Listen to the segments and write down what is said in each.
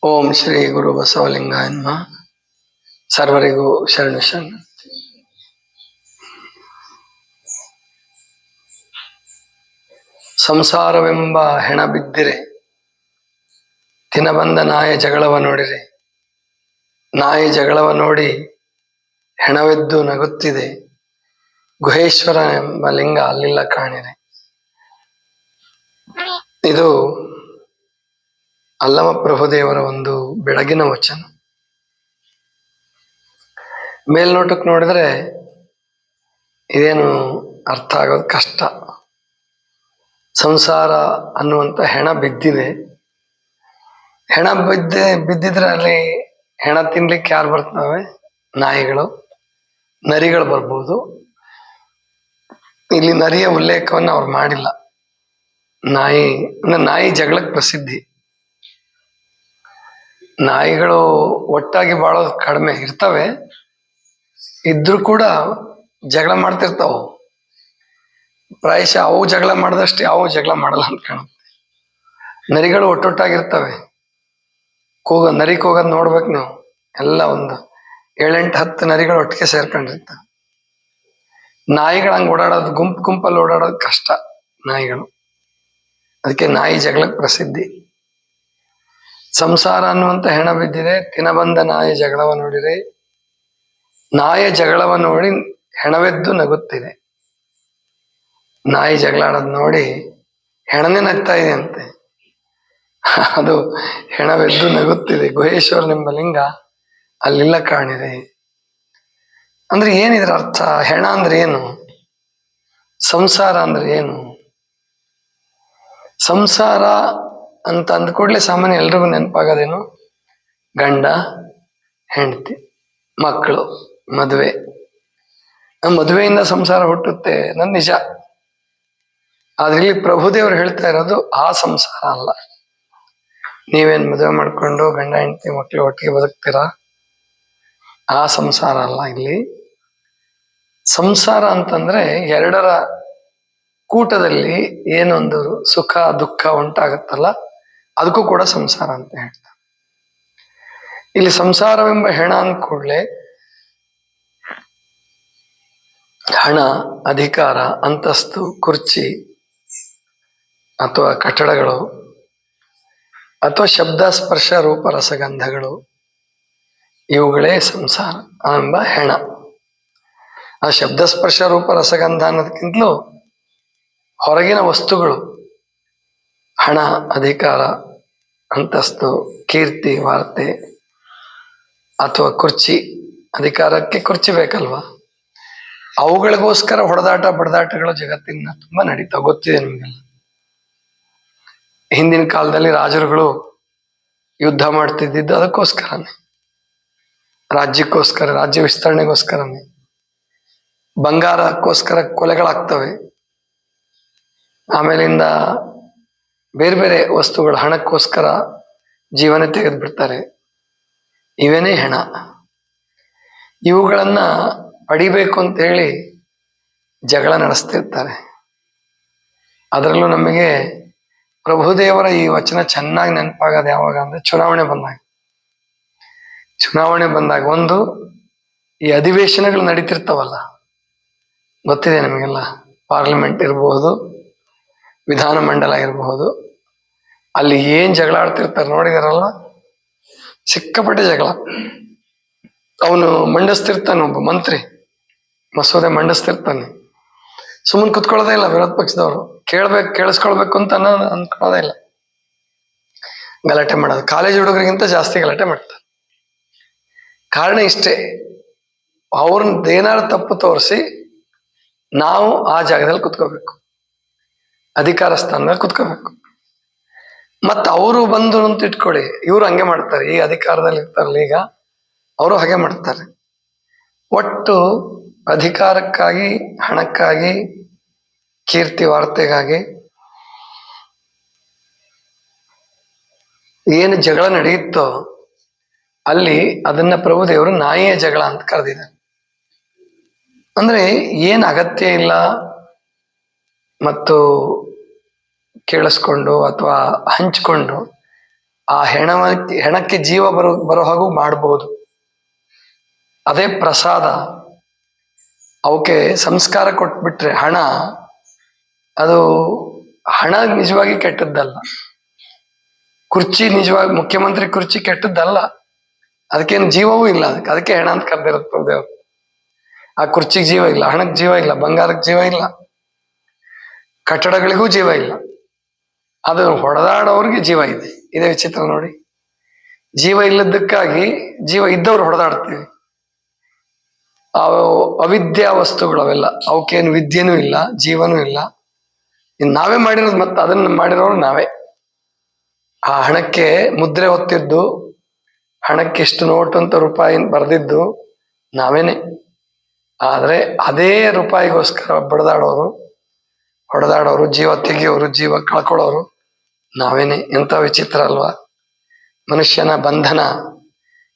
ಓಂ ಶ್ರೀ ಗುರು ಬಸವಲಿಂಗಾಯ ನಮಃ. ಸರ್ವರಿಗೂ ಶರಣು ಶರಣ. ಸಂಸಾರವೆಂಬ ಹೆಣ ಬಿದ್ದಿರೆ, ದಿನ ಬಂದ ನಾಯಿ ಜಗಳವ ನೋಡಿರೆ. ನಾಯಿ ಜಗಳವ ನೋಡಿ ಹೆಣವೆದ್ದು ನಗುತ್ತಿದೆ, ಗುಹೇಶ್ವರ ಎಂಬ ಲಿಂಗ ಅಲ್ಲಿಲ್ಲ ಕಾಣಿರೆ. ಇದು ಅಲ್ಲಮ ಪ್ರಭುದೇವರ ಒಂದು ಬೆಳಗಿನ ವಚನ. ಮೇಲ್ನೋಟಕ್ಕೆ ನೋಡಿದ್ರೆ ಇದೇನು ಅರ್ಥ ಆಗೋದು ಕಷ್ಟ. ಸಂಸಾರ ಅನ್ನುವಂಥ ಹೆಣ ಬಿದ್ದಿದೆ. ಹೆಣ ಬಿದ್ದಿದ್ರೆ ಅಲ್ಲಿ ಹೆಣ ತಿನ್ಲಿಕ್ಕೆ ಯಾರು ಬರ್ತವೆ? ನಾಯಿಗಳು, ನರಿಗಳು ಬರ್ಬೋದು. ಇಲ್ಲಿ ನರಿಯ ಉಲ್ಲೇಖವನ್ನು ಅವ್ರು ಮಾಡಿಲ್ಲ. ನಾಯಿ ಅಂದ್ರೆ ನಾಯಿ ಜಗಳಕ್ಕೆ ಪ್ರಸಿದ್ಧಿ. ನಾಯಿಗಳು ಒಟ್ಟಾಗಿ ಬಾಳೋದು ಕಡಿಮೆ ಇರ್ತವೆ, ಇದ್ರೂ ಕೂಡ ಜಗಳ ಮಾಡ್ತಿರ್ತಾವ. ಪ್ರಾಯಶಃ ಅವು ಜಗಳ ಮಾಡಿದಷ್ಟು ಯಾವ ಜಗಳ ಮಾಡಲ್ಲ ಅಂತ ಕಾಣುತ್ತೆ. ನರಿಗಳು ಒಟ್ಟೊಟ್ಟಾಗಿರ್ತವೆ. ನರಿ ಕೂಗೋದು ನೋಡ್ಬೇಕು ನೀವು. ಎಲ್ಲ ಒಂದು 7-8-10 ನರಿಗಳು ಒಟ್ಟಿಗೆ ಸೇರ್ಕೊಂಡಿರ್ತವೆ. ನಾಯಿಗಳು ಹಂಗೆ ಓಡಾಡೋದು, ಗುಂಪಲ್ಲಿ ಓಡಾಡೋದು ಕಷ್ಟ ನಾಯಿಗಳು. ಅದಕ್ಕೆ ನಾಯಿ ಜಗಳಕ್ಕೆ ಪ್ರಸಿದ್ಧಿ. ಸಂಸಾರ ಅನ್ನುವಂಥ ಹೆಣ ಬಿದ್ದಿದೆ, ದಿನ ಬಂದ ನಾಯಿ ಜಗಳವ ನೋಡಿರೆ. ನಾಯಿಯ ಜಗಳವ ನೋಡಿ ಹೆಣವೆದ್ದು ನಗುತ್ತಿದೆ. ನಾಯಿ ಜಗಳಾಡೋದು ನೋಡಿ ಹೆಣನೇ ನಗ್ತಾ ಇದೆ ಅಂತೆ. ಅದು ಹೆಣವೆದ್ದು ನಗುತ್ತಿದೆ, ಗುಹೇಶ್ವರನೆಂಬ ಲಿಂಗ ಅಲ್ಲಿಲ್ಲ ಕಾಣಿದೆ. ಅಂದ್ರೆ ಏನಿದ್ರ ಅರ್ಥ? ಹೆಣ ಅಂದ್ರೆ ಏನು? ಸಂಸಾರ ಅಂದ್ರೆ ಏನು? ಸಂಸಾರ ಅಂತ ಅಂದ್ಕೂಡ್ಲೆ ಸಾಮಾನ್ಯ ಎಲ್ರಿಗೂ ನೆನಪಾಗೋದೇನು? ಗಂಡ, ಹೆಂಡತಿ, ಮಕ್ಕಳು, ಮದುವೆ. ಮದುವೆಯಿಂದ ಸಂಸಾರ ಹುಟ್ಟುತ್ತೆ ನನ್ ನಿಜ. ಆದ್ರೆ ಇಲ್ಲಿ ಪ್ರಭುದೇವರು ಹೇಳ್ತಾ ಇರೋದು ಆ ಸಂಸಾರ ಅಲ್ಲ. ನೀವೇನ್ ಮದುವೆ ಮಾಡ್ಕೊಂಡು ಗಂಡ ಹೆಂಡತಿ ಮಕ್ಕಳು ಒಟ್ಟಿಗೆ ಬದುಕ್ತೀರಾ, ಆ ಸಂಸಾರ ಅಲ್ಲ. ಇಲ್ಲಿ ಸಂಸಾರ ಅಂತಂದ್ರೆ ಎರಡರ ಕೂಟದಲ್ಲಿ ಏನೊಂದು ಸುಖ ದುಃಖ ಉಂಟಾಗತ್ತಲ್ಲ, ಅದಕ್ಕೂ ಕೂಡ ಸಂಸಾರ ಅಂತ ಹೇಳ್ತಾರೆ. ಇಲ್ಲಿ ಸಂಸಾರವೆಂಬ ಹೆಣ ಅಂದ ಕೂಡಲೇ ಹಣ, ಅಧಿಕಾರ, ಅಂತಸ್ತು, ಕುರ್ಚಿ ಅಥವಾ ಕಟ್ಟಡಗಳು ಅಥವಾ ಶಬ್ದ, ಸ್ಪರ್ಶ, ರೂಪ, ರಸಗಂಧಗಳು, ಇವುಗಳೇ ಸಂಸಾರ ಎಂಬ ಹೆಣ. ಆ ಶಬ್ದ, ಸ್ಪರ್ಶ, ರೂಪ, ರಸಗಂಧ ಅನ್ನೋದಕ್ಕಿಂತಲೂ ಹೊರಗಿನ ವಸ್ತುಗಳು, ಹಣ, ಅಧಿಕಾರ, ಅಂತಸ್ತು, ಕೀರ್ತಿ, ವಾರ್ತೆ ಅಥವಾ ಕುರ್ಚಿ. ಅಧಿಕಾರಕ್ಕೆ ಕುರ್ಚಿ ಬೇಕಲ್ವಾ? ಅವುಗಳಿಗೋಸ್ಕರ ಹೊಡೆದಾಟ ಬಡದಾಟಗಳು ಜಗತ್ತಿನ ತುಂಬಾ ನಡೀತಾವ, ಗೊತ್ತಿದೆ ನಿಮ್ಗೆಲ್ಲ. ಹಿಂದಿನ ಕಾಲದಲ್ಲಿ ರಾಜರುಗಳು ಯುದ್ಧ ಮಾಡ್ತಿದ್ದಿದ್ದು ಅದಕ್ಕೋಸ್ಕರನೇ, ರಾಜ್ಯಕ್ಕೋಸ್ಕರ, ರಾಜ್ಯ ವಿಸ್ತರಣೆಗೋಸ್ಕರನೇ. ಬಂಗಾರಕ್ಕೋಸ್ಕರ ಕೊಲೆಗಳಾಗ್ತವೆ. ಆಮೇಲಿಂದ ಬೇರೆ ಬೇರೆ ವಸ್ತುಗಳು, ಹಣಕ್ಕೋಸ್ಕರ ಜೀವನ ತೆಗೆದು ಬಿಡ್ತಾರೆ. ಇವೇನೇ ಹೆಣ. ಇವುಗಳನ್ನ ಪಡಿಬೇಕು ಅಂತ ಹೇಳಿ ಜಗಳ ನಡೆಸ್ತಿರ್ತಾರೆ. ಅದರಲ್ಲೂ ನಮಗೆ ಪ್ರಭುದೇವರ ಈ ವಚನ ಚೆನ್ನಾಗಿ ನೆನಪಾಗೋದು ಯಾವಾಗ ಅಂದ್ರೆ ಚುನಾವಣೆ ಬಂದಾಗ ಒಂದು ಈ ಅಧಿವೇಶನಗಳು ನಡೀತಿರ್ತಾವಲ್ಲ, ಗೊತ್ತಿದೆ ನಮಗೆಲ್ಲ. ಪಾರ್ಲಿಮೆಂಟ್ ಇರಬಹುದು, ವಿಧಾನಮಂಡಲ ಇರಬಹುದು. ಅಲ್ಲಿ ಏನ್ ಜಗಳ ಆಡ್ತಿರ್ತಾರೆ ನೋಡಿದಾರಲ್ಲ, ಸಿಕ್ಕಾಪಟ್ಟೆ ಜಗಳ. ಅವನು ಮಂಡಿಸ್ತಿರ್ತಾನೆ, ಒಬ್ಬ ಮಂತ್ರಿ ಮಸೂದೆ ಮಂಡಿಸ್ತಿರ್ತಾನೆ. ಸುಮ್ಮನೆ ಕುತ್ಕೊಳ್ಳೋದೇ ಇಲ್ಲ ವಿರೋಧ ಪಕ್ಷದವರು. ಕೇಳಿಸ್ಕೊಳ್ಬೇಕು ಅಂತ ಅನ್ಕೊಳ್ಳೋದೇ ಇಲ್ಲ. ಗಲಾಟೆ ಮಾಡೋದು. ಕಾಲೇಜ್ ಹುಡುಗರಿಗಿಂತ ಜಾಸ್ತಿ ಗಲಾಟೆ ಮಾಡ್ತಾರೆ. ಕಾರಣ ಇಷ್ಟೇ, ಅವ್ರನ್ನ ಏನಾದ್ರು ತಪ್ಪು ತೋರಿಸಿ ನಾವು ಆ ಜಾಗದಲ್ಲಿ ಕುತ್ಕೋಬೇಕು, ಅಧಿಕಾರ ಸ್ಥಾನದಲ್ಲಿ ಕುತ್ಕೋಬೇಕು. ಮತ್ತ ಅವರು ಬಂದು ಅಂತ ಇಟ್ಕೊಳ್ಳಿ, ಇವ್ರು ಹಂಗೆ ಮಾಡ್ತಾರೆ. ಈ ಅಧಿಕಾರದಲ್ಲಿ ಇರ್ತಾರಲ್ಲ ಈಗ, ಅವರು ಹಾಗೆ ಮಾಡ್ತಾರೆ. ಒಟ್ಟು ಅಧಿಕಾರಕ್ಕಾಗಿ, ಹಣಕ್ಕಾಗಿ, ಕೀರ್ತಿ ವಾರ್ತೆಗಾಗಿ ಏನು ಜಗಳ ನಡೆಯುತ್ತೋ ಅಲ್ಲಿ ಅದನ್ನ ಪ್ರಭುದೇವರು ನಾಯಿಯ ಜಗಳ ಅಂತ ಕರೆದಿದ್ದಾರೆ. ಅಂದ್ರೆ ಏನ್ ಅಗತ್ಯ ಇಲ್ಲ ಮತ್ತು ಕೇಳಿಸ್ಕೊಂಡು ಅಥವಾ ಹಂಚ್ಕೊಂಡು ಆ ಹೆಣಕ್ಕೆ ಜೀವ ಬರೋ ಹಾಗೂ ಮಾಡಬಹುದು. ಅದೇ ಪ್ರಸಾದ. ಅವಕ್ಕೆ ಸಂಸ್ಕಾರ ಕೊಟ್ಬಿಟ್ರೆ ಅದು ಹಣ ನಿಜವಾಗಿ ಕೆಟ್ಟದ್ದಲ್ಲ. ಕುರ್ಚಿ ನಿಜವಾಗಿ ಮುಖ್ಯಮಂತ್ರಿ ಕುರ್ಚಿ ಕೆಟ್ಟದ್ದಲ್ಲ. ಅದಕ್ಕೇನು ಜೀವವೂ ಇಲ್ಲ. ಅದಕ್ಕೆ ಹೆಣ ಅಂತ ಕರೆದಿರುತ್ತೆ ದೇವ್ರು. ಆ ಕುರ್ಚಿಗೆ ಜೀವ ಇಲ್ಲ, ಹಣಕ್ಕೆ ಜೀವ ಇಲ್ಲ, ಬಂಗಾರಕ್ಕೆ ಜೀವ ಇಲ್ಲ, ಕಟ್ಟಡಗಳಿಗೂ ಜೀವ ಇಲ್ಲ. ಅದು ಹೊಡೆದಾಡೋರಿಗೆ ಜೀವ ಇದೆ. ಇದೇ ವಿಚಿತ್ರ ನೋಡಿ. ಜೀವ ಇಲ್ಲದಕ್ಕಾಗಿ ಜೀವ ಇದ್ದವ್ರು ಹೊಡೆದಾಡ್ತೀವಿ. ಅವಿದ್ಯಾ ವಸ್ತುಗಳು ಅವೆಲ್ಲ. ಅವಕ್ಕೇನು ವಿದ್ಯೆನೂ ಇಲ್ಲ, ಜೀವನೂ ಇಲ್ಲ. ಇನ್ನು ನಾವೇ ಮಾಡಿರೋದು, ಮತ್ತೆ ಅದನ್ನ ಮಾಡಿರೋರು ನಾವೇ. ಆ ಹಣಕ್ಕೆ ಮುದ್ರೆ ಹೊತ್ತಿದ್ದು, ಹಣಕ್ಕೆ ಎಷ್ಟು ನೋಟು ಅಂತ ರೂಪಾಯಿ ಬರೆದಿದ್ದು ನಾವೇನೆ. ಆದ್ರೆ ಅದೇ ರೂಪಾಯಿಗೋಸ್ಕರ ಹೊಡೆದಾಡೋರು, ಜೀವ ತೆಗಿಯೋರು, ಜೀವ ಕಳ್ಕೊಳ್ಳೋರು ನಾವೇನೆ. ಎಂತ ವಿಚಿತ್ರ ಅಲ್ವಾ? ಮನುಷ್ಯನ ಬಂಧನ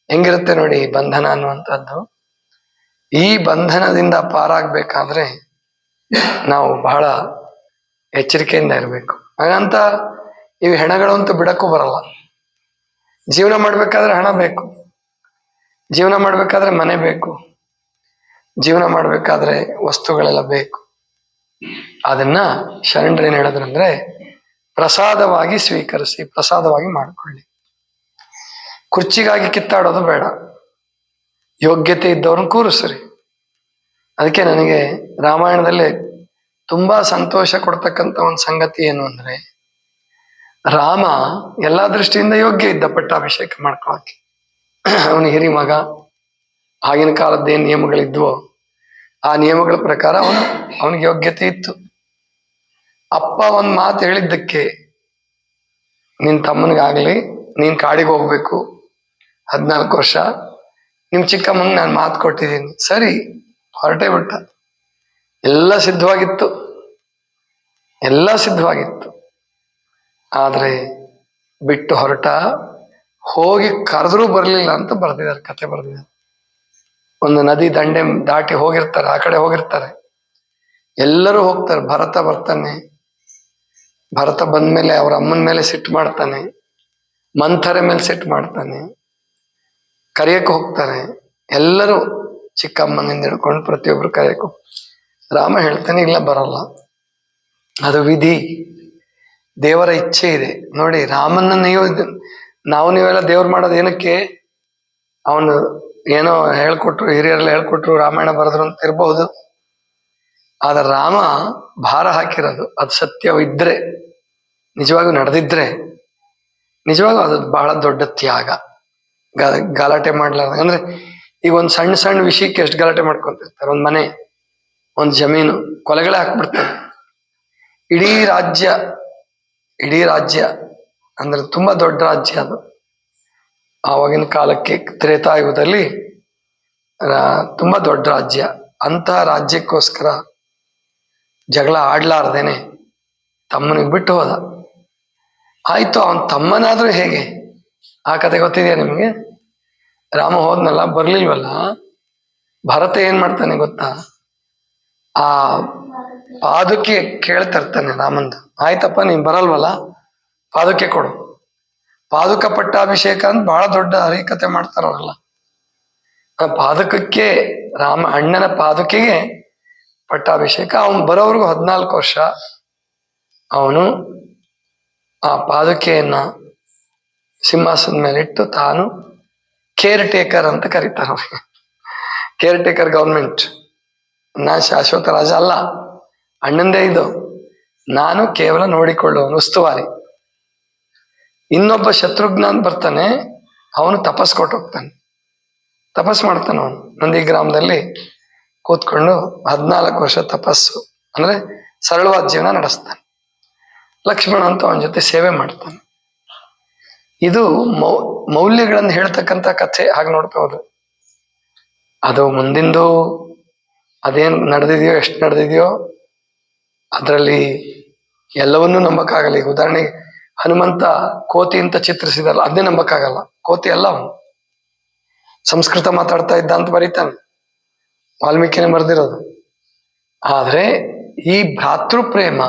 ಹೆಂಗಿರುತ್ತೆ ನೋಡಿ. ಬಂಧನ ಅನ್ನುವಂಥದ್ದು, ಈ ಬಂಧನದಿಂದ ಪಾರಾಗ್ಬೇಕಾದ್ರೆ ನಾವು ಬಹಳ ಎಚ್ಚರಿಕೆಯಿಂದ ಇರಬೇಕು. ಹಾಗಂತ ಇವು ಹೆಣಗಳು ಅಂತ ಬಿಡಕ್ಕೂ ಬರಲ್ಲ. ಜೀವನ ಮಾಡ್ಬೇಕಾದ್ರೆ ಹಣ ಬೇಕು, ಜೀವನ ಮಾಡ್ಬೇಕಾದ್ರೆ ಮನೆ ಬೇಕು, ಜೀವನ ಮಾಡ್ಬೇಕಾದ್ರೆ ವಸ್ತುಗಳೆಲ್ಲ ಬೇಕು. ಅದನ್ನ ಶರಣರು ಏನ್ ಹೇಳಿದ್ರಂದ್ರೆ, ಪ್ರಸಾದವಾಗಿ ಸ್ವೀಕರಿಸಿ, ಪ್ರಸಾದವಾಗಿ ಮಾಡಿಕೊಳ್ಳಿ. ಕುರ್ಚಿಗಾಗಿ ಕಿತ್ತಾಡೋದು ಬೇಡ, ಯೋಗ್ಯತೆ ಇದ್ದವ್ರನ್ನ ಕೂರಿಸ್ರಿ. ಅದಕ್ಕೆ ನನಗೆ ರಾಮಾಯಣದಲ್ಲಿ ತುಂಬಾ ಸಂತೋಷ ಕೊಡ್ತಕ್ಕಂಥ ಒಂದು ಸಂಗತಿ ಏನು ಅಂದ್ರೆ, ರಾಮ ಎಲ್ಲಾ ದೃಷ್ಟಿಯಿಂದ ಯೋಗ್ಯ ಇದ್ದ ಪಟ್ಟಾಭಿಷೇಕ ಮಾಡ್ಕೊಳಕ್ಕೆ. ಅವನು ಹಿರಿ ಮಗ. ಆಗಿನ ಕಾಲದ ಏನ್ ನಿಯಮಗಳಿದ್ವೋ ಆ ನಿಯಮಗಳ ಪ್ರಕಾರ ಅವನಿಗೆ ಯೋಗ್ಯತೆ ಇತ್ತು. ಅಪ್ಪ ಒಂದ್ ಮಾತು ಹೇಳಿದ್ದಕ್ಕೆ, ನಿನ್ ತಮ್ಮನಿಗಾಗ್ಲಿ, ನೀನ್ ಕಾಡಿಗೆ ಹೋಗ್ಬೇಕು 14 ವರ್ಷ, ನಿಮ್ ಚಿಕ್ಕಮ್ಮಂಗೆ ನಾನು ಮಾತು ಕೊಟ್ಟಿದ್ದೀನಿ, ಸರಿ ಹೊರಟೇ ಬಿಟ್ಟ. ಎಲ್ಲ ಸಿದ್ಧವಾಗಿತ್ತು, ಎಲ್ಲ ಸಿದ್ಧವಾಗಿತ್ತು. ಆದ್ರೆ ಬಿಟ್ಟು ಹೊರಟ. ಹೋಗಿ ಕರೆದ್ರೂ ಬರ್ಲಿಲ್ಲ ಅಂತ ಬರ್ದಿದ್ದಾರೆ, ಕತೆ ಬರ್ದಿದ್ದಾರೆ. ಒಂದು ನದಿ ದಂಡೆ ದಾಟಿ ಹೋಗಿರ್ತಾರೆ, ಆ ಕಡೆ ಹೋಗಿರ್ತಾರೆ, ಎಲ್ಲರೂ ಹೋಗ್ತಾರೆ. ಭರತ ಬರ್ತಾನೆ. ಭರತ ಬಂದ್ಮೇಲೆ ಅವ್ರ ಅಮ್ಮನ ಮೇಲೆ ಸಿಟ್ಟು ಮಾಡ್ತಾನೆ, ಮಂಥರೆ ಮೇಲೆ ಸಿಟ್ಟು ಮಾಡ್ತಾನೆ, ಕರೆಯಕ್ಕೆ ಹೋಗ್ತಾರೆ. ಎಲ್ಲರೂ ಚಿಕ್ಕಮ್ಮನಿಂದ ಹಿಡ್ಕೊಂಡು ಪ್ರತಿಯೊಬ್ರು ಕರೆಯಕ್ಕೆ. ರಾಮ ಹೇಳ್ತಾನೆ, ಇಲ್ಲ ಬರಲ್ಲ, ಅದು ವಿಧಿ, ದೇವರ ಇಚ್ಛೆ ಇದೆ. ನೋಡಿ, ರಾಮನ್ನ ನಾವು ನೀವೆಲ್ಲ ದೇವ್ರು ಮಾಡೋದು ಏನಕ್ಕೆ? ಅವನು ಏನೋ ಹೇಳ್ಕೊಟ್ರು, ಹಿರಿಯರೆಲ್ಲ ಹೇಳ್ಕೊಟ್ರು, ರಾಮಾಯಣ ಬರೆದ್ರು ಅಂತ ಇರಬಹುದು. ಆದ್ರೆ ರಾಮ ಭಾರ ಹಾಕಿರೋದು ಅದು ಸತ್ಯವಿದ್ರೆ, ನಿಜವಾಗೂ ನಡೆದಿದ್ರೆ, ನಿಜವಾಗೂ ಅದು ಬಹಳ ದೊಡ್ಡ ತ್ಯಾಗ. ಗಲಾಟೆ ಮಾಡ್ಲಾರ್ದ. ಅಂದ್ರೆ ಈಗ ಒಂದ್ ಸಣ್ಣ ಸಣ್ಣ ವಿಷಯಕ್ಕೆ ಎಷ್ಟು ಗಲಾಟೆ ಮಾಡ್ಕೊಂತಿರ್ತಾರೆ. ಒಂದ್ ಮನೆ, ಒಂದ್ ಜಮೀನು, ಕೊಲೆಗಳೇ ಹಾಕ್ಬಿಡ್ತಾರೆ. ಇಡೀ ರಾಜ್ಯ ಅಂದ್ರೆ ತುಂಬಾ ದೊಡ್ಡ ರಾಜ್ಯ ಅದು. ಆವಾಗಿನ ಕಾಲಕ್ಕೆ ತ್ರೇತಾಯುಗದಲ್ಲಿ ತುಂಬಾ ದೊಡ್ಡ ರಾಜ್ಯ. ಅಂತಹ ರಾಜ್ಯಕ್ಕೋಸ್ಕರ ಜಗಳ ಆಡ್ಲಾರ್ದೇನೆ ತಮ್ಮನಿಗೆ ಬಿಟ್ಟು ಹೋದ. ಆಯ್ತು, ಅವನ್ ತಮ್ಮನಾದ್ರೂ ಹೇಗೆ? ಆ ಕತೆ ಗೊತ್ತಿದೆಯಾ ನಿಮ್ಗೆ? ರಾಮ ಹೋದ್ನಲ್ಲ, ಬರ್ಲಿಲ್ವಲ್ಲ. ಭರತ ಏನ್ ಮಾಡ್ತಾನೆ ಗೊತ್ತಾ? ಆ ಪಾದುಕೆ ಕೇಳ್ತಿರ್ತಾನೆ ರಾಮಂದು. ಆಯ್ತಪ್ಪ, ನೀನ್ ಬರಲ್ವಲ್ಲ, ಪಾದುಕೆ ಕೊಡು. ಪಾದುಕ ಪಟ್ಟಾಭಿಷೇಕ ಅಂತ ಬಹಳ ದೊಡ್ಡ ಹರಿಕತೆ ಮಾಡ್ತಾರಲ್ಲ. ಆ ಪಾದುಕಕ್ಕೆ, ಅಣ್ಣನ ಪಾದುಕೆಗೆ ಪಟ್ಟಾಭಿಷೇಕ. ಅವನು ಬರೋವರೆಗೂ 14 ವರ್ಷ ಅವನು ಆ ಪಾದುಕೆಯನ್ನ ಸಿಂಹಾಸನದ ಮೇಲೆ ಇಟ್ಟು, ತಾನು ಕೇರ್ ಟೇಕರ್ ಅಂತ ಕರೀತಾರೆ ಅವ್ರಿಗೆ. Care taker government. ನಾ ಶಾಶ್ವತ ರಾಜ ಅಲ್ಲ, ಅಣ್ಣಂದೇ ಇದು, ನಾನು ಕೇವಲ ನೋಡಿಕೊಳ್ಳುವನು, ಉಸ್ತುವಾರಿ. ಇನ್ನೊಬ್ಬ ಶತ್ರುಘ್ನ ಅಂತ ಬರ್ತಾನೆ, ಅವನು ತಪಸ್ ಕೊಟ್ಟು ಹೋಗ್ತಾನೆ, ತಪಸ್ ಮಾಡ್ತಾನೆ. ಅವನು ನಂದಿ ಗ್ರಾಮದಲ್ಲಿ ಕೂತ್ಕೊಂಡು 14 ವರ್ಷ ತಪಸ್ಸು, ಅಂದ್ರೆ ಸರಳವಾದ ಜೀವನ ನಡೆಸ್ತಾನೆ. ಲಕ್ಷ್ಮಣ ಅಂತ ಅವನ ಜೊತೆ ಸೇವೆ ಮಾಡ್ತಾನೆ. ಇದು ಮೌಲ್ಯಗಳನ್ನು ಹೇಳ್ತಕ್ಕಂಥ ಕಥೆ. ಹಾಗೆ ನೋಡ್ಬೋದು. ಅದು ಮುಂದಿಂದು ಅದೇನ್ ನಡೆದಿದೆಯೋ, ಎಷ್ಟು ನಡೆದಿದೆಯೋ ಅದರಲ್ಲಿ ಎಲ್ಲವನ್ನೂ ನಂಬಕ್ಕಾಗಲ್ಲ. ಈಗ ಉದಾಹರಣೆಗೆ ಹನುಮಂತ ಕೋತಿ ಅಂತ ಚಿತ್ರಿಸಿದಲ್ಲ, ಅದನ್ನೇ ನಂಬಕ್ಕಾಗಲ್ಲ. ಕೋತಿ ಅಲ್ಲ ಅವನು, ಸಂಸ್ಕೃತ ಮಾತಾಡ್ತಾ ಇದ್ದ ಅಂತ ಬರೀತಾನೆ, ವಾಲ್ಮೀಕಿನೇ ಬರೆದಿರೋದು. ಆದ್ರೆ ಈ ಭ್ರಾತೃ ಪ್ರೇಮ,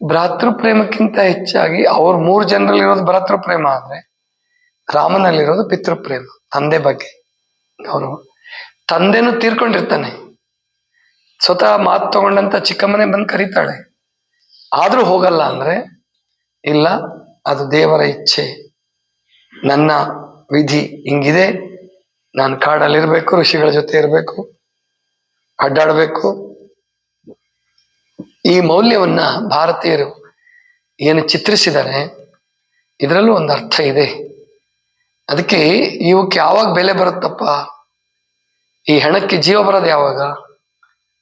ಭ್ರಾತೃ ಪ್ರೇಮಕ್ಕಿಂತ ಹೆಚ್ಚಾಗಿ ಅವ್ರ 3 ಜನರಲ್ಲಿರೋದು ಭ್ರಾತೃ ಪ್ರೇಮ ಆದ್ರೆ ರಾಮನಲ್ಲಿರೋದು ಪಿತೃಪ್ರೇಮ, ತಂದೆ ಬಗ್ಗೆ ಗೌರವ. ತಂದೆನೂ ತೀರ್ಕೊಂಡಿರ್ತಾನೆ, ಸ್ವತಃ ಮಾತು ತಗೊಂಡಂತ ಚಿಕ್ಕಮ್ಮನೆ ಬಂದು ಕರೀತಾಳೆ, ಆದ್ರೂ ಹೋಗಲ್ಲ ಅಂದ್ರೆ ಇಲ್ಲ, ಅದು ದೇವರ ಇಚ್ಛೆ, ನನ್ನ ವಿಧಿ ಹಿಂಗಿದೆ, ನಾನು ಕಾಡಲ್ಲಿರ್ಬೇಕು, ಋಷಿಗಳ ಜೊತೆ ಇರಬೇಕು, ಅಡ್ಡಾಡ್ಬೇಕು. ಈ ಮೌಲ್ಯವನ್ನ ಭಾರತೀಯರು ಏನು ಚಿತ್ರಿಸಿದ್ದಾರೆ ಇದರಲ್ಲೂ ಒಂದು ಅರ್ಥ ಇದೆ. ಅದಕ್ಕೆ ಇವಕ್ಕೆ ಯಾವಾಗ ಬೆಲೆ ಬರುತ್ತಪ್ಪ, ಈ ಹೆಣಕ್ಕೆ ಜೀವ ಬರೋದು ಯಾವಾಗ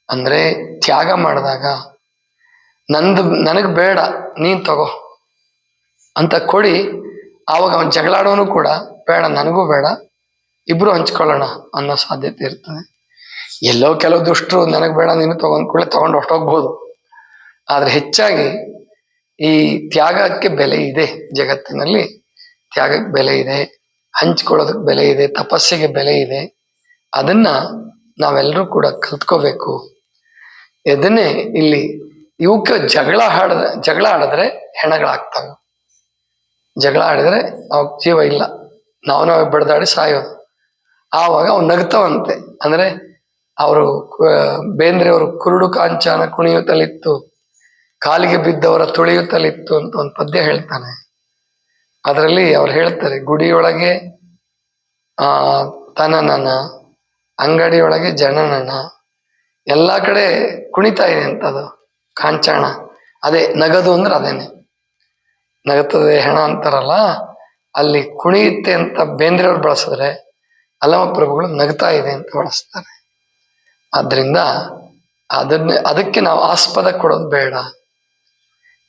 ಅಂದ್ರೆ ತ್ಯಾಗ ಮಾಡಿದಾಗ, ನನಗ್ ಬೇಡ ನೀನ್ ತಗೋ ಅಂತ ಕೊಡಿ, ಆವಾಗ ಅವನ್ ಜಗಳಾಡೋನು ಕೂಡ ಬೇಡ ನನಗೂ ಬೇಡ, ಇಬ್ರು ಹಂಚ್ಕೊಳ್ಳೋಣ ಅನ್ನೋ ಸಾಧ್ಯತೆ ಇರ್ತದೆ. ಎಲ್ಲೋ ಕೆಲವು ದುಷ್ಟರು ನನಗ್ ಬೇಡ ನೀನು ತಗೊಂಡ್ ಕೂಡಲೇ ತಗೊಂಡು ಹೊರಟೋಗ್ಬೋದು. ಆದ್ರೆ ಹೆಚ್ಚಾಗಿ ಈ ತ್ಯಾಗಕ್ಕೆ ಬೆಲೆ ಇದೆ, ಜಗತ್ತಿನಲ್ಲಿ ತ್ಯಾಗಕ್ಕೆ ಬೆಲೆ ಇದೆ, ಹಂಚ್ಕೊಳ್ಳೋದಕ್ಕೆ ಬೆಲೆ ಇದೆ, ತಪಸ್ಸಿಗೆ ಬೆಲೆ ಇದೆ. ಅದನ್ನ ನಾವೆಲ್ಲರೂ ಕೂಡ ಕಲ್ತ್ಕೋಬೇಕು. ಇದನ್ನೇ ಇಲ್ಲಿ ಇವಕ್ಕೆ ಜಗಳ ಆಡಿದ್ರೆ ಹೆಣಗಳಾಗ್ತವೆ. ಜಗಳ ಆಡಿದ್ರೆ ಅವಾಗ ಜೀವ ಇಲ್ಲ, ನಾವೇ ಬಡ್ದಾಡಿ ಸಾಯೋದು. ಆವಾಗ ಅವ್ ನಗ್ತಾವಂತೆ. ಅಂದ್ರೆ ಅವರು ಬೇಂದ್ರೆಯವರು ಕುರುಡು ಕಾಂಚಾನ ಕುಣಿಯುತ್ತಲಿತ್ತು, ಕಾಲಿಗೆ ಬಿದ್ದವರ ತುಳಿಯುತ್ತಲಿತ್ತು ಅಂತ ಒಂದು ಪದ್ಯ ಹೇಳ್ತಾನೆ. ಅದರಲ್ಲಿ ಅವ್ರು ಹೇಳ್ತಾರೆ, ಗುಡಿಯೊಳಗೆ ತನನನ, ಅಂಗಡಿಯೊಳಗೆ ಜನನನ, ಎಲ್ಲಾ ಕಡೆ ಕುಣಿತಾ ಇದೆ ಅಂತದು ಕಾಂಚಾಣ. ಅದೇ ನಗದು ಅಂದ್ರೆ ಅದೇನೆ, ನಗತದೆ ಹೆಣ ಅಂತಾರಲ್ಲ, ಅಲ್ಲಿ ಕುಣಿಯುತ್ತೆ ಅಂತ ಬೇಂದ್ರೆಯವ್ರು ಬಳಸಿದ್ರೆ ಅಲ್ಲಮ ಪ್ರಭುಗಳು ನಗ್ತಾ ಇದೆ ಅಂತ ಬಳಸ್ತಾರೆ. ಆದ್ರಿಂದ ಅದಕ್ಕೆ ನಾವು ಆಸ್ಪದ ಕೊಡೋದು ಬೇಡ.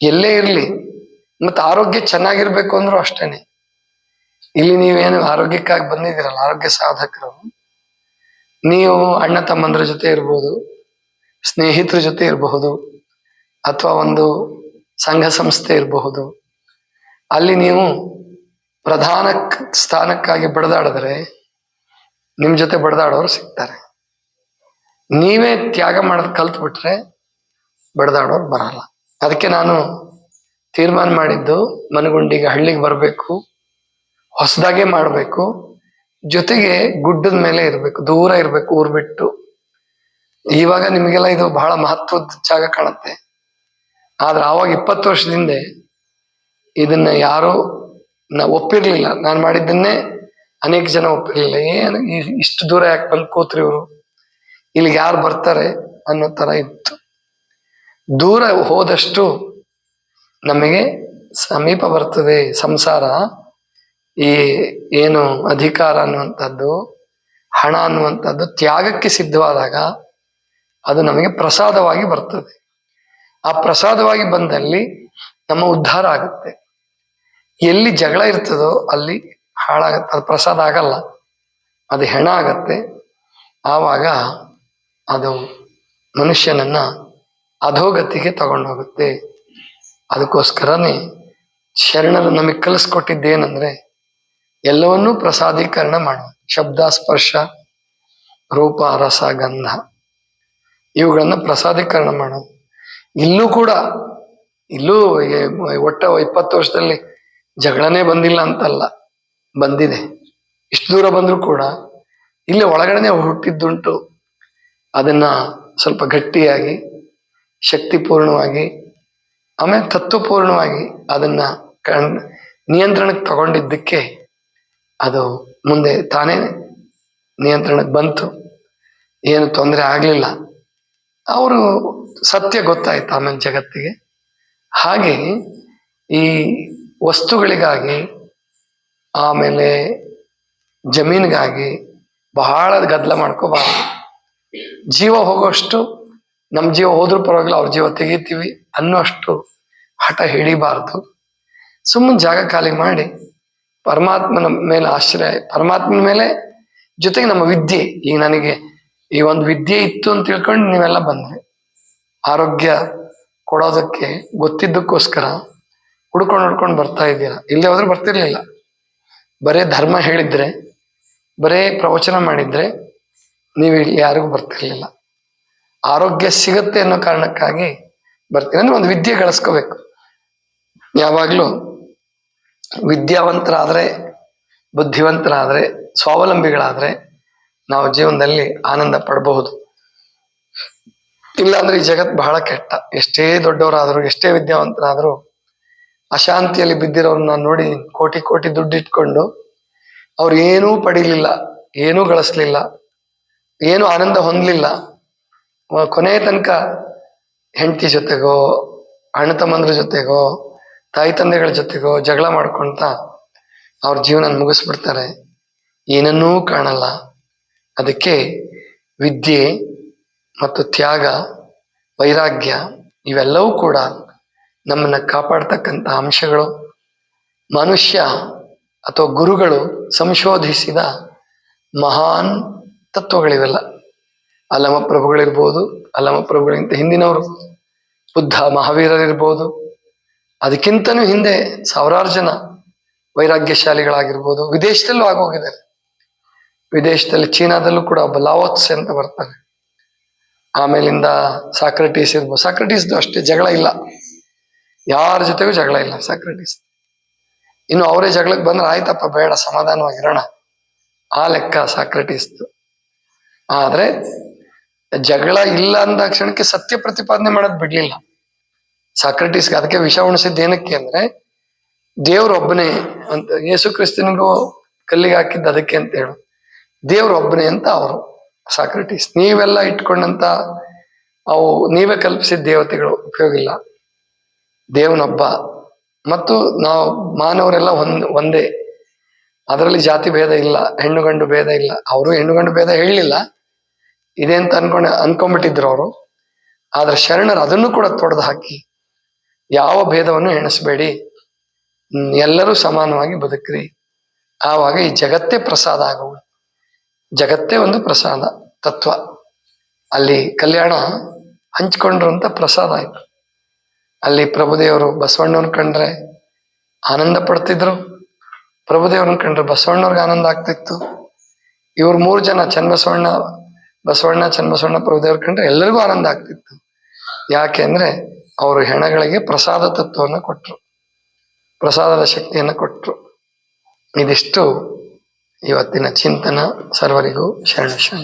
ಎಲ್ಲೇ ಇರ್ಲಿ, ಮತ್ತೆ ಆರೋಗ್ಯ ಚೆನ್ನಾಗಿರ್ಬೇಕು ಅಂದ್ರೂ ಅಷ್ಟೇನೆ. ಇಲ್ಲಿ ನೀವೇನು ಆರೋಗ್ಯಕ್ಕಾಗಿ ಬಂದಿದ್ದೀರಲ್ಲ, ಆರೋಗ್ಯ ಸಾಧಕರು, ನೀವು ಅಣ್ಣ ತಮ್ಮಂದ್ರ ಜೊತೆ ಇರ್ಬೋದು, ಸ್ನೇಹಿತರ ಜೊತೆ ಇರಬಹುದು, ಅಥವಾ ಒಂದು ಸಂಘ ಸಂಸ್ಥೆ ಇರಬಹುದು. ಅಲ್ಲಿ ನೀವು ಪ್ರಧಾನ ಸ್ಥಾನಕ್ಕಾಗಿ ಬಡದಾಡಿದ್ರೆ ನಿಮ್ ಜೊತೆ ಬಡದಾಡೋರು ಸಿಗ್ತಾರೆ. ನೀವೇ ತ್ಯಾಗ ಮಾಡೋದು ಕಲ್ತ್ಬಿಟ್ರೆ ಬಡದಾಡೋರು ಬರಲ್ಲ. ಅದಕ್ಕೆ ನಾನು ತೀರ್ಮಾನ ಮಾಡಿದ್ದು, ಮನಗುಂಡಿಗೆ ಹಳ್ಳಿಗೆ ಬರಬೇಕು, ಹೊಸದಾಗೆ ಮಾಡಬೇಕು, ಜೊತೆಗೆ ಗುಡ್ಡದ ಮೇಲೆ ಇರಬೇಕು, ದೂರ ಇರಬೇಕು ಊರ್ ಬಿಟ್ಟು. ಇವಾಗ ನಿಮಗೆಲ್ಲ ಇದು ಬಹಳ ಮಹತ್ವದ ಜಾಗ ಕಾಣುತ್ತೆ, ಆದ್ರೆ ಆವಾಗ 20 ವರ್ಷದಿಂದ ಇದನ್ನ ಯಾರು ಒಪ್ಪಿರ್ಲಿಲ್ಲ. ನಾನು ಮಾಡಿದ್ದನ್ನೇ ಅನೇಕ ಜನ ಒಪ್ಪಿರ್ಲಿಲ್ಲ. ಏನು ಇಷ್ಟು ದೂರ ಯಾಕೆ ಬಂದು ಕೂತ್ರಿ ಇವರು, ಇಲ್ಲಿಗೆ ಯಾರು ಬರ್ತಾರೆ ಅನ್ನೋ ತರ ಇತ್ತು. ದೂರ ಹೋದಷ್ಟು ನಮಗೆ ಸಮೀಪ ಬರ್ತದೆ ಸಂಸಾರ. ಈ ಏನು ಅಧಿಕಾರ ಅನ್ನುವಂಥದ್ದು, ಹಣ ಅನ್ನುವಂಥದ್ದು ತ್ಯಾಗಕ್ಕೆ ಸಿದ್ಧವಾದಾಗ ಅದು ನಮಗೆ ಪ್ರಸಾದವಾಗಿ ಬರ್ತದೆ. ಆ ಪ್ರಸಾದವಾಗಿ ಬಂದಲ್ಲಿ ನಮ್ಮ ಉದ್ಧಾರ ಆಗುತ್ತೆ. ಎಲ್ಲಿ ಜಗಳ ಇರ್ತದೋ ಅಲ್ಲಿ ಹಾಳಾಗತ್ತೆ, ಅದು ಪ್ರಸಾದ ಆಗಲ್ಲ, ಅದು ಹೆಣ ಆಗತ್ತೆ. ಆವಾಗ ಅದು ಮನುಷ್ಯನನ್ನ ಅಧೋಗತಿಗೆ ತಗೊಂಡೋಗುತ್ತೆ. ಅದಕ್ಕೋಸ್ಕರನೇ ಶರಣರು ನಮಗೆ ಕಲಿಸ್ಕೊಟ್ಟಿದ್ದೇನೆಂದ್ರೆ ಎಲ್ಲವನ್ನೂ ಪ್ರಸಾದೀಕರಣ ಮಾಡೋದು. ಶಬ್ದ, ಸ್ಪರ್ಶ, ರೂಪ, ರಸ, ಗಂಧ ಇವುಗಳನ್ನ ಪ್ರಸಾದೀಕರಣ ಮಾಡೋದು. ಇಲ್ಲೂ ಕೂಡ ಒಟ್ಟ 20 ವರ್ಷದಲ್ಲಿ ಜಗಳನೇ ಬಂದಿಲ್ಲ ಅಂತಲ್ಲ, ಬಂದಿದೆ. ಇಷ್ಟು ದೂರ ಬಂದ್ರೂ ಕೂಡ ಇಲ್ಲಿ ಒಳಗಡೆನೆ ಹುಟ್ಟಿದ್ದುಂಟು. ಅದನ್ನ ಸ್ವಲ್ಪ ಗಟ್ಟಿಯಾಗಿ, ಶಕ್ತಿಪೂರ್ಣವಾಗಿ, ಆಮೇಲೆ ತತ್ವಪೂರ್ಣವಾಗಿ ಅದನ್ನ ನಿಯಂತ್ರಣಕ್ಕೆ ತಗೊಂಡಿದ್ದಕ್ಕೆ ಅದು ಮುಂದೆ ತಾನೇ ನಿಯಂತ್ರಣಕ್ಕೆ ಬಂತು. ಏನು ತೊಂದರೆ ಆಗ್ಲಿಲ್ಲ. ಅವರು ಸತ್ಯ ಗೊತ್ತಾಯ್ತು ಆಮೇಲೆ ಜಗತ್ತಿಗೆ. ಹಾಗೆ ಈ ವಸ್ತುಗಳಿಗಾಗಿ, ಆಮೇಲೆ ಜಮೀನಿಗಾಗಿ ಬಹಳ ಗದ್ದಲ ಮಾಡ್ಕೋಬಾರ್ದು. ಜೀವ ಹೋಗೋಷ್ಟು, ನಮ್ಮ ಜೀವ ಹೋದ್ರೂ ಪರವಾಗಿಲ್ಲ, ಅವ್ರ ಜೀವ ತೆಗಿತೀವಿ ಅನ್ನೋಷ್ಟು ಹಠ ಹಿಡಿಬಾರ್ದು. ಸುಮ್ಮನೆ ಜಾಗ ಖಾಲಿ ಮಾಡಿ ಪರಮಾತ್ಮನ ಮೇಲೆ ಆಶ್ರಯ, ಪರಮಾತ್ಮನ ಮೇಲೆ ಜೊತೆಗೆ ನಮ್ಮ ವಿದ್ಯೆ. ಈಗ ನನಗೆ ಈ ಒಂದು ವಿದ್ಯೆ ಇತ್ತು ಅಂತ ತಿಳ್ಕೊಂಡು ನೀವೆಲ್ಲ ಬಂದ್ರಿ, ಆರೋಗ್ಯ ಕೊಡೋದಕ್ಕೆ ಗೊತ್ತಿದ್ದಕ್ಕೋಸ್ಕರ ಹುಡ್ಕೊಂಡು ಬರ್ತಾ ಇದ್ದೀರಾ. ಇಲ್ಲೇ ಹೋದ್ರೆ ಬರ್ತಿರ್ಲಿಲ್ಲ. ಬರೇ ಧರ್ಮ ಹೇಳಿದ್ರೆ, ಬರೇ ಪ್ರವಚನ ಮಾಡಿದ್ರೆ ನೀವು ಇಲ್ಲಿ ಯಾರಿಗೂ ಬರ್ತಿರ್ಲಿಲ್ಲ. ಆರೋಗ್ಯ ಸಿಗತ್ತೆ ಅನ್ನೋ ಕಾರಣಕ್ಕಾಗಿ ಬರ್ತೀನಿ ಅಂದ್ರೆ ಒಂದು ವಿದ್ಯೆ ಗಳಿಸ್ಕೋಬೇಕು. ಯಾವಾಗ್ಲೂ ವಿದ್ಯಾವಂತರಾದ್ರೆ, ಬುದ್ಧಿವಂತರಾದ್ರೆ, ಸ್ವಾವಲಂಬಿಗಳಾದ್ರೆ ನಾವು ಜೀವನದಲ್ಲಿ ಆನಂದ ಪಡಬಹುದು. ಇಲ್ಲಾಂದ್ರೆ ಈ ಜಗತ್ ಬಹಳ ಕೆಟ್ಟ. ಎಷ್ಟೇ ದೊಡ್ಡವರಾದ್ರು, ಎಷ್ಟೇ ವಿದ್ಯಾವಂತರಾದ್ರು ಅಶಾಂತಿಯಲ್ಲಿ ಬಿದ್ದಿರೋರನ್ನ ನೋಡಿ, ಕೋಟಿ ಕೋಟಿ ದುಡ್ಡು ಇಟ್ಕೊಂಡು ಅವ್ರು ಏನೂ ಪಡೀಲಿಲ್ಲ, ಏನೂ ಗಳಿಸ್ಲಿಲ್ಲ, ಏನು ಆನಂದ ಹೊಂದಲಿಲ್ಲ. ಕೊನೆಯ ತನಕ ಹೆಂಡತಿ ಜೊತೆಗೋ, ಅಣ್ಣ ತಮ್ಮಂದ್ರ ಜೊತೆಗೋ, ತಾಯಿ ತಂದೆಗಳ ಜೊತೆಗೋ ಜಗಳ ಮಾಡ್ಕೊಂತ ಅವ್ರ ಜೀವನ ಮುಗಿಸ್ಬಿಡ್ತಾರೆ, ಏನನ್ನೂ ಕಾಣಲ್ಲ. ಅದಕ್ಕೆ ವಿದ್ಯೆ ಮತ್ತು ತ್ಯಾಗ, ವೈರಾಗ್ಯ ಇವೆಲ್ಲವೂ ಕೂಡ ನಮ್ಮನ್ನ ಕಾಪಾಡ್ತಕ್ಕಂಥ ಅಂಶಗಳು. ಮನುಷ್ಯ ಅಥವಾ ಗುರುಗಳು ಸಂಶೋಧಿಸಿದ ಮಹಾನ್ ತತ್ವಗಳಿವೆಲ್ಲ. ಅಲ್ಲಮ ಪ್ರಭುಗಳಿರ್ಬೋದು, ಅಲ್ಲಮ ಪ್ರಭುಗಳಿಗಿಂತ ಹಿಂದಿನವರು ಬುದ್ಧ ಮಹಾವೀರರಿರ್ಬೋದು, ಅದಕ್ಕಿಂತನೂ ಹಿಂದೆ ಸಾವಿರಾರು ಜನ ವೈರಾಗ್ಯಶಾಲಿಗಳಾಗಿರ್ಬೋದು. ವಿದೇಶದಲ್ಲೂ ಆಗೋಗಿದ್ದಾರೆ. ವಿದೇಶದಲ್ಲಿ ಚೀನಾದಲ್ಲೂ ಕೂಡ ಒಬ್ಬ ಲಾವೋತ್ಸೆ ಅಂತ ಬರ್ತಾರೆ. ಆಮೇಲಿಂದ ಸಾಕ್ರೆಟೀಸ್ ಇರ್ಬೋದು. ಸಾಕ್ರೆಟೀಸ್ದು ಅಷ್ಟೇ ಜಗಳ ಇಲ್ಲ, ಯಾರ ಜೊತೆಗೂ ಜಗಳ ಇಲ್ಲ ಸಾಕ್ರೆಟೀಸ್. ಇನ್ನು ಅವರೇ ಜಗಳಕ್ಕೆ ಬಂದ್ರೆ ಆಯ್ತಪ್ಪ ಬೇಡ ಸಮಾಧಾನವಾಗಿರೋಣ, ಆ ಲೆಕ್ಕ ಸಾಕ್ರೆಟೀಸ್ದು. ಆದ್ರೆ ಜಗಳ ಇಲ್ಲ ಅಂದ ಕ್ಷಣಕ್ಕೆ ಸತ್ಯ ಪ್ರತಿಪಾದನೆ ಮಾಡೋದು ಬಿಡ್ಲಿಲ್ಲ ಸಾಕ್ರೆಟೀಸ್ಗೆ. ಅದಕ್ಕೆ ವಿಷ ಉಣಿಸಿದ್ದು ಏನಕ್ಕೆ ಅಂದ್ರೆ ದೇವ್ರೊಬ್ಬನೇ ಅಂತ. ಯೇಸು ಕ್ರಿಸ್ತನಿಗೂ ಕಲ್ಲಿಗೆ ಹಾಕಿದ್ದು ಅದಕ್ಕೆ ಅಂತ ಹೇಳು, ದೇವ್ರೊಬ್ಬನೇ ಅಂತ ಅವರು ಸಾಕ್ರೆಟೀಸ್. ನೀವೆಲ್ಲ ಇಟ್ಕೊಂಡಂತ ಅವು ನೀವೇ ಕಲ್ಪಿಸಿದ ದೇವತೆಗಳು ಉಪಯೋಗ ಇಲ್ಲ, ದೇವನೊಬ್ಬ. ಮತ್ತು ನಾವು ಮಾನವರೆಲ್ಲ ಒಂದೇ, ಅದರಲ್ಲಿ ಜಾತಿ ಭೇದ ಇಲ್ಲ, ಹೆಣ್ಣು ಗಂಡು ಭೇದ ಇಲ್ಲ. ಅವರು ಹೆಣ್ಣು ಗಂಡು ಭೇದ ಹೇಳಲಿಲ್ಲ, ಇದೆ ಅಂತ ಅನ್ಕೊಂಡ್ಬಿಟ್ಟಿದ್ರು ಅವರು. ಆದ್ರೆ ಶರಣರು ಅದನ್ನು ಕೂಡ ತೊಡೆದು ಹಾಕಿ ಯಾವ ಭೇದವನ್ನು ಎಣಿಸ್ಬೇಡಿ, ಎಲ್ಲರೂ ಸಮಾನವಾಗಿ ಬದುಕ್ರಿ, ಆವಾಗ ಈ ಜಗತ್ತೇ ಪ್ರಸಾದ ಆಗುವುದು. ಜಗತ್ತೇ ಒಂದು ಪ್ರಸಾದ ತತ್ವ. ಅಲ್ಲಿ ಕಲ್ಯಾಣ ಹಂಚ್ಕೊಂಡ್ರು ಅಂತ ಪ್ರಸಾದ ಆಯ್ತು. ಅಲ್ಲಿ ಪ್ರಭುದೇವರು ಬಸವಣ್ಣವ್ರನ್ನ ಕಂಡ್ರೆ ಆನಂದ ಪಡ್ತಿದ್ರು, ಪ್ರಭುದೇವ್ರನ್ನ ಕಂಡ್ರೆ ಬಸವಣ್ಣವ್ರಿಗೆ ಆನಂದ ಆಗ್ತಿತ್ತು. ಇವ್ರು 3 ಜನ ಚನ್ನಬಸವಣ್ಣ, ಬಸವಣ್ಣ, ಚನ್ನಬಸವಣ್ಣ, ಪ್ರಭುದೇವ್ರ ಕಂಡ್ರೆ ಎಲ್ಲರಿಗೂ ಆನಂದ ಆಗ್ತಿತ್ತು. ಯಾಕೆ ಅಂದ್ರೆ ಅವರು ಹೆಣಗಳಿಗೆ ಪ್ರಸಾದ ತತ್ವವನ್ನು ಕೊಟ್ರು, ಪ್ರಸಾದದ ಶಕ್ತಿಯನ್ನು ಕೊಟ್ರು. ಇದಿಷ್ಟು ಇವತ್ತಿನ ಚಿಂತನ. ಸರ್ವರಿಗೂ ಶರಣ.